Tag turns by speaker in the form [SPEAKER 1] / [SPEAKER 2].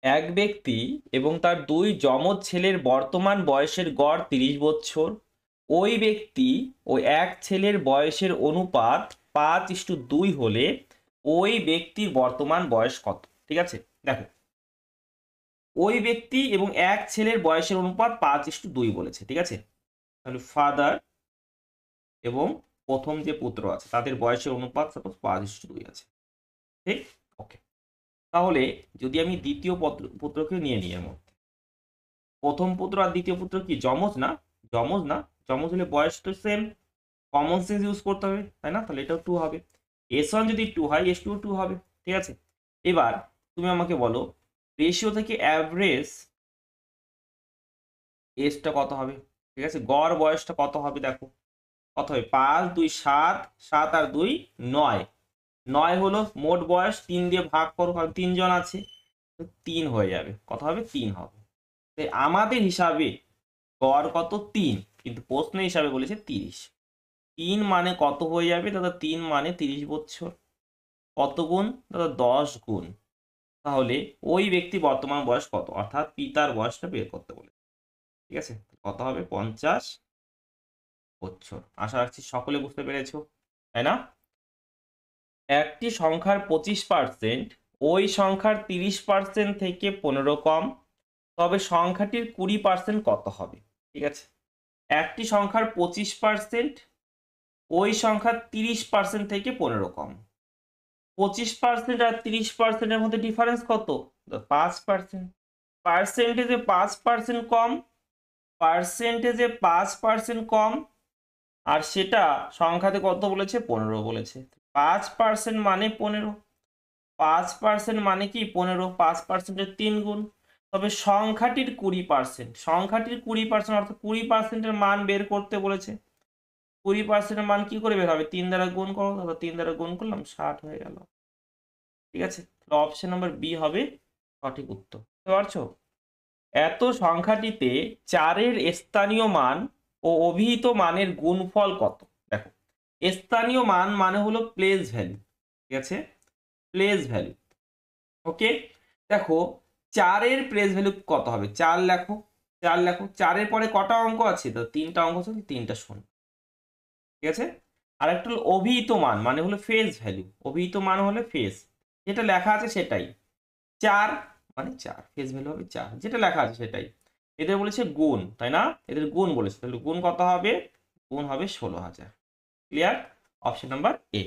[SPEAKER 1] এক ব্যক্তি এবং তার দুই যমজ ছেলের বর্তমান বয়সের গড় 30 বছর। ওই ব্যক্তি ও এক ছেলের বয়সের অনুপাত 5:2 হলে ওই ব্যক্তির বর্তমান বয়স কত? ঠিক আছে, দেখো ওই ব্যক্তি এবং এক ছেলের বয়সের অনুপাত 5:2 বলেছে। ঠিক আছে, তাহলে ফাদার এবং প্রথম যে পুত্র আছে তাদের বয়সের অনুপাত সাপোজ 5:2 আছে। ঠিক, ওকে। তাহলে যদি আমি দ্বিতীয় পুত্রকে নিয়ে নিই, এর মধ্যে প্রথম পুত্র আর দ্বিতীয় পুত্র কি যমজ না? যমজ না, যমজ হলে বয়স তো সেম, কমন সেন্স ইউজ করতে হবে, তাই না? তাহলে এটাও 2 হবে। S1 যদি 2 হয় S2 2 হবে। ঠিক আছে, এবার তুমি আমাকে বলো রেশিও থেকে অ্যাভারেজ এজটা কত হবে? ঠিক আছে, গড় বয়সটা কত হবে? দেখো কত হবে, 5 2 7, 7 আর 2 9, 9 হলো মোট বয়স, 3 দিয়ে ভাগ করো কারণ 3 জন আছে, 3 হয়ে যাবে। কত হবে? 3 হবে। তাই আমাদের হিসাবে গড় কত? 3, কিন্তু প্রশ্ন হিসাবে বলেছে 30। 3 মানে কত হয়ে যাবে দাদা? 3 মানে 30 বছর। কত গুণ দাদা? 10 গুণ। তাহলে ওই ব্যক্তি বর্তমান বয়স কত, অর্থাৎ পিতার বয়সটা বের করতে বলে। ঠিক আছে, কত হবে? 50 বছর। আশা রাখছি সকলে বুঝতে পেরেছো, তাই না? একটি সংখ্যার 25% ওই সংখ্যার 30% থেকে 15 কম, তবে সংখ্যাটির 20% কত হবে? ঠিক আছে, একটি সংখ্যার 25% ওই সংখ্যার 30% থেকে 15 কম। 25% আর 30%-এর মধ্যে ডিফারেন্স কত? 5%। পার্সেন্টেজে 5% কম, পার্সেন্টেজে 5% কম, আর সেটা সংখ্যাতে কত বলেছে? 15 বলেছে। 5% মানে 15, 5% মানে কি 15, 5%-এর 3 গুণ। তবে সংখ্যাটির 20%, সংখ্যাটির 20% অর্থাৎ 20%-এর মান বের করতে বলেছে। 20%-এর মান কি করে বের হবে? 3 দ্বারা গুণ করো দাদা, 3 দ্বারা গুণ করলাম 60 হয়ে গেল। ঠিক আছে, অপশন নাম্বার বি হবে সঠিক উত্তর। বুঝতে পারছো? এত সংখ্যাটিতে 4-এর স্থানীয় মান ও অভিহিত মানের গুণফল কত? দেখো স্থানীয় মান মানে হলো প্লেস ভ্যালু। ঠিক আছে, প্লেস ভ্যালু। ওকে, দেখো 4-এর প্লেস ভ্যালু কত হবে? 4 লেখো, 4 লেখো। 4-এর পরে কটা অঙ্ক আছে? তো 3টা অঙ্ক আছে, 3টা শূন্য। ঠিক আছে, আর একটা হলো অভিহিত মান মানে হলো ফেস ভ্যালু। অভিহিত মান হলে ফেস, যেটা লেখা আছে সেটাই। 4 মানে 4, ফেস ভ্যালু হবে 4, যেটা লেখা আছে সেটাই। এদের বলেছে গুণ, তাই না? এদের গুণ বলেছে, তাহলে গুণ কত হবে? গুণ হবে 16,000। ক্লিয়ার? Option number A.